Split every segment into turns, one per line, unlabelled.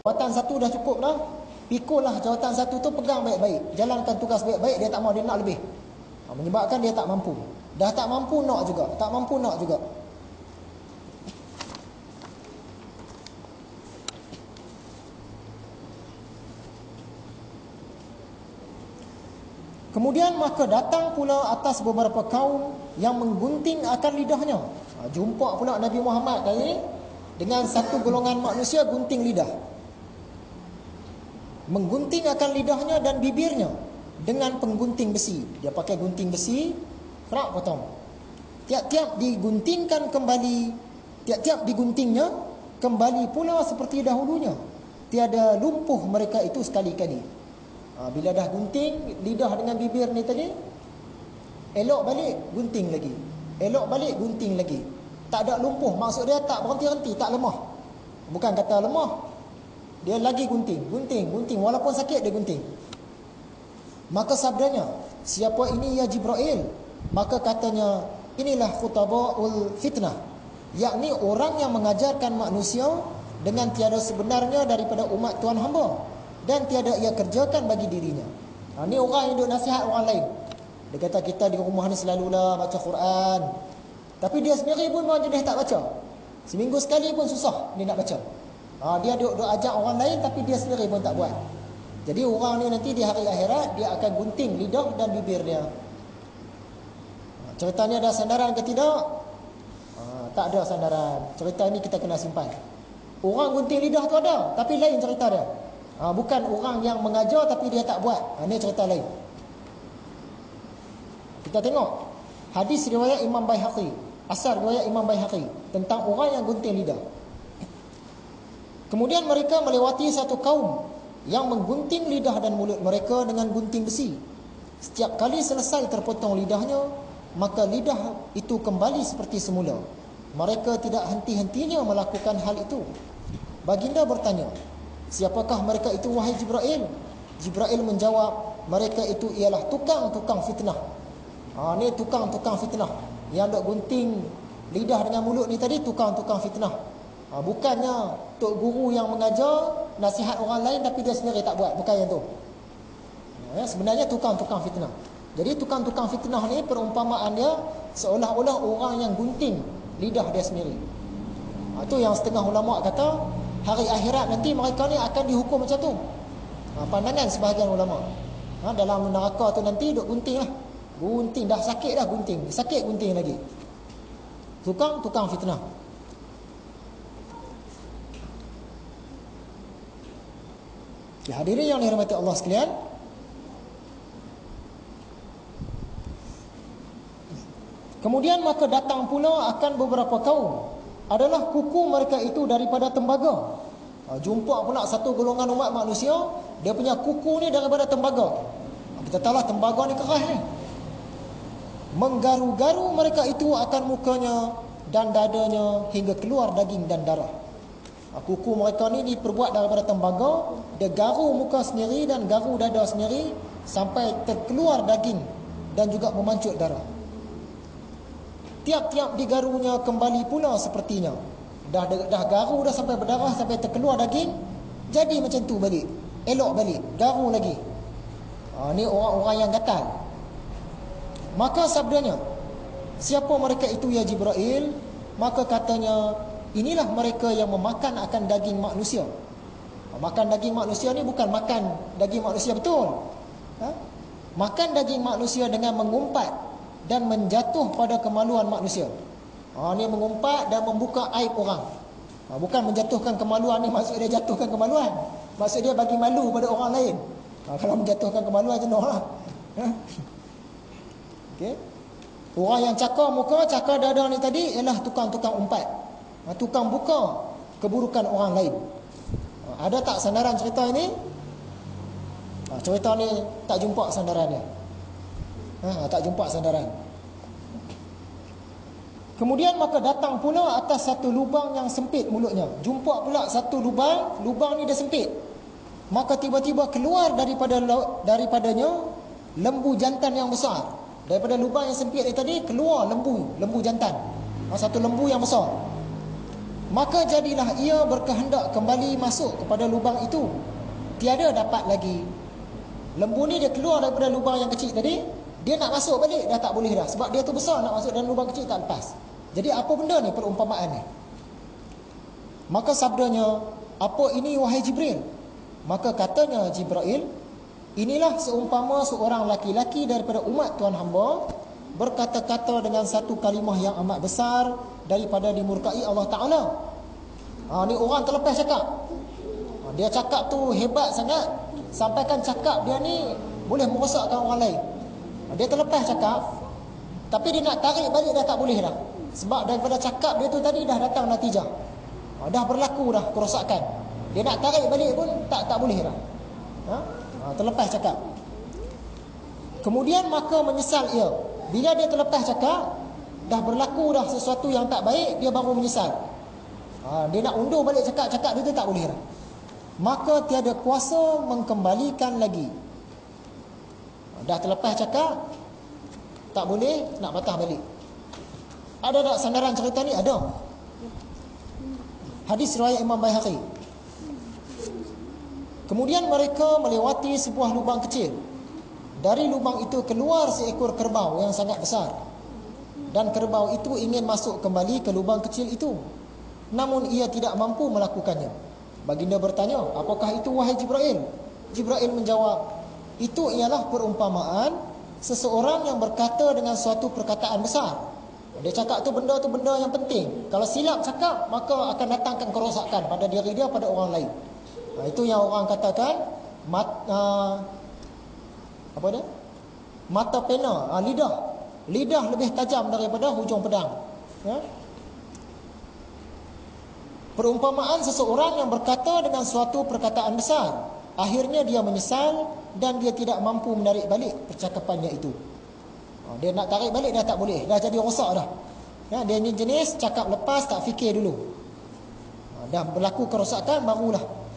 Jawatan satu dah cukup dah. Pikullah jawatan satu tu, pegang baik-baik, jalankan tugas baik-baik. Dia tak mau, dia nak lebih. Menyebabkan dia tak mampu. Dah tak mampu nak juga, tak mampu nak juga. Kemudian maka datang pula atas beberapa kaum yang menggunting akan lidahnya. Jumpa pula Nabi Muhammad tadi dengan satu golongan manusia gunting lidah. Menggunting akan lidahnya dan bibirnya dengan penggunting besi. Dia pakai gunting besi, kerak potong. Tiap-tiap diguntingkan kembali, tiap-tiap diguntingnya kembali pula seperti dahulunya. Tiada lumpuh mereka itu sekali-kali. Bila dah gunting lidah dengan bibir ni tadi, elok balik gunting lagi, elok balik gunting lagi. Tak ada lumpuh, maksud dia tak berhenti-henti, tak lemah. Bukan kata lemah, dia lagi gunting, gunting, walaupun sakit dia gunting. Maka sabdanya, siapa ini ya Jibril? Maka katanya, inilah khutabaul fitnah, yakni orang yang mengajarkan manusia dengan tiada sebenarnya daripada umat Tuhan hamba, dan tiada ia kerjakan bagi dirinya. Ini orang yang duk nasihat orang lain. Dia kata kita di rumah ni selalulah baca Quran, tapi dia sendiri pun jenis tak baca. Seminggu sekali pun susah dia nak baca. Dia duk ajak orang lain, tapi dia sendiri pun tak buat. Jadi orang ni nanti di hari akhirat dia akan gunting lidah dan bibir dia. Ceritanya ada sandaran ke tidak? Tak ada sandaran. Cerita ni kita kena simpan. Orang gunting lidah tu ada, tapi lain cerita dia. Bukan orang yang mengajar tapi dia tak buat. Ini cerita lain. Kita tengok hadis riwayat Imam Baihaqi, asar riwayat Imam Baihaqi tentang orang yang gunting lidah. Kemudian mereka melewati satu kaum yang menggunting lidah dan mulut mereka dengan gunting besi. Setiap kali selesai terpotong lidahnya, maka lidah itu kembali seperti semula. Mereka tidak henti-hentinya melakukan hal itu. Baginda bertanya, siapakah mereka itu wahai Jibril? Jibril menjawab, mereka itu ialah tukang-tukang fitnah. Ni tukang-tukang fitnah. Yang dok gunting lidah dengan mulut ni tadi tukang-tukang fitnah. Bukannya tok guru yang mengajar nasihat orang lain tapi dia sendiri tak buat, bukan yang tu. Sebenarnya tukang-tukang fitnah. Jadi tukang-tukang fitnah ni perumpamaan dia seolah-olah orang yang gunting lidah dia sendiri. Itu yang setengah ulama kata hari akhirat nanti mereka ni akan dihukum macam tu. Pandangan sebahagian ulama. Dalam neraka tu nanti duk gunting lah. Gunting dah sakit dah gunting, sakit gunting lagi. Tukang fitnah. Hadirin yang dirahmati Allah sekalian, kemudian maka datang pula akan beberapa kaum, adalah kuku mereka itu daripada tembaga. Jumpa pula satu golongan umat manusia, dia punya kuku ni daripada tembaga. Kita tahulah tembaga ni keras ni. Menggaru-garu mereka itu akan mukanya dan dadanya hingga keluar daging dan darah. Kuku mereka ni diperbuat daripada tembaga. Dia garu muka sendiri dan garu dada sendiri sampai terkeluar daging dan juga memancut darah. Tiap-tiap digarunya kembali pula sepertinya. Dah garu dah sampai berdarah, sampai terkeluar daging, jadi macam tu balik. Elok balik, garu lagi. Ni orang-orang yang gatal. Maka sabdanya, siapa mereka itu ya Jibril? Maka katanya, inilah mereka yang memakan akan daging manusia. Makan daging manusia ni bukan makan daging manusia betul. Makan daging manusia dengan mengumpat dan menjatuh pada kemaluan manusia. Ni mengumpat dan membuka aib orang. Bukan menjatuhkan kemaluan ni maksud dia jatuhkan kemaluan. Maksud dia bagi malu pada orang lain. Kalau menjatuhkan kemaluan jenuh lah. Okay. Orang yang cakar muka, cakar dada ni tadi ialah tukang-tukang umpat. Tukang buka keburukan orang lain. Ada tak sandaran cerita ini? Cerita ni tak jumpa sandaran dia. Tak jumpa sandaran. Kemudian maka datang pula atas satu lubang yang sempit mulutnya. Jumpa pula satu lubang ni dia sempit. Maka tiba-tiba keluar daripadanya lembu jantan yang besar. Daripada lubang yang sempit ni tadi keluar lembu jantan. Satu lembu yang besar. Maka jadilah ia berkehendak kembali masuk kepada lubang itu, tiada dapat lagi. Lembu ni dia keluar daripada lubang yang kecil tadi, dia nak masuk balik dah tak boleh dah, sebab dia tu besar, nak masuk dalam lubang kecil tak lepas. Jadi apa benda ni perumpamaan ni? Maka sabdanya, apa ini wahai Jibril? Maka katanya Jibril, inilah seumpama seorang laki-laki daripada umat Tuhan hamba berkata-kata dengan satu kalimah yang amat besar daripada dimurkai Allah Ta'ala. Ni orang terlepas cakap. Dia cakap tu hebat sangat, sampaikan cakap dia ni boleh merosakkan orang lain. Dia terlepas cakap, tapi dia nak tarik balik dah tak boleh dah, sebab daripada cakap dia tu tadi dah datang natijah, dah berlaku dah kerosakan. Dia nak tarik balik pun tak boleh dah. Terlepas cakap. Kemudian maka menyesal ia. Bila dia terlepas cakap, dah berlaku dah sesuatu yang tak baik, dia baru menyesal. Dia nak undur balik cakap dia tu tak boleh dah. Maka tiada kuasa mengembalikan lagi. Dah terlepas cakap, tak boleh nak patah balik. Ada tak sandaran cerita ni? Ada. Hadis riwayat Imam Baihaqi. Kemudian mereka melewati sebuah lubang kecil. Dari lubang itu keluar seekor kerbau yang sangat besar, dan kerbau itu ingin masuk kembali ke lubang kecil itu, namun ia tidak mampu melakukannya. Baginda bertanya, apakah itu wahai Jibril? Jibril menjawab, itu ialah perumpamaan seseorang yang berkata dengan suatu perkataan besar. Dia cakap tu benda yang penting. Kalau silap cakap, maka akan datangkan kerosakan pada diri dia, pada orang lain. Itu yang orang katakan apa dia? Mata pena, lidah lebih tajam daripada hujung pedang. Perumpamaan seseorang yang berkata dengan suatu perkataan besar, akhirnya dia menyesal dan dia tidak mampu menarik balik percakapannya itu. Dia nak tarik balik dah tak boleh, dah jadi rosak dah. Dia ni jenis cakap lepas tak fikir dulu. Dah berlaku kerosakan barulah.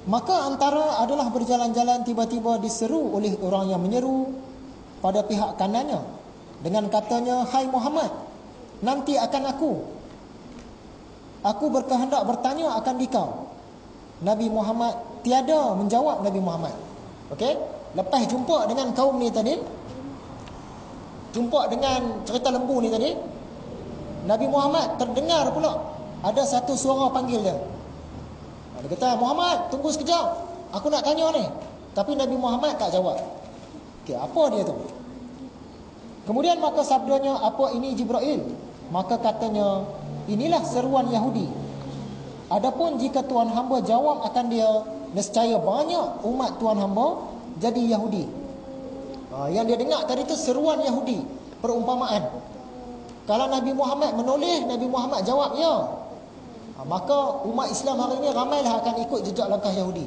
Maka antara adalah berjalan-jalan, tiba-tiba diseru oleh orang yang menyeru pada pihak kanannya dengan katanya, hai Muhammad, nanti akan aku berkehendak bertanya akan dikau. Nabi Muhammad tiada menjawab Nabi Muhammad. Okey, lepas jumpa dengan kaum ni tadi, jumpa dengan cerita lembu ni tadi, Nabi Muhammad terdengar pula ada satu suara panggil dia. Dia kata, Muhammad, tunggu sekejap, aku nak tanya ni. Tapi Nabi Muhammad tak jawab. Okey, apa dia tu? Kemudian maka sabdanya, apa ini Jibril? Maka katanya, inilah seruan Yahudi. Adapun jika Tuhan hamba jawab akan dia, nescaya banyak umat Tuhan hamba jadi Yahudi. Yang dia dengar tadi tu seruan Yahudi, perumpamaan. Kalau Nabi Muhammad menoleh, Nabi Muhammad jawab ya, maka umat Islam hari ini ramailah akan ikut jejak langkah Yahudi.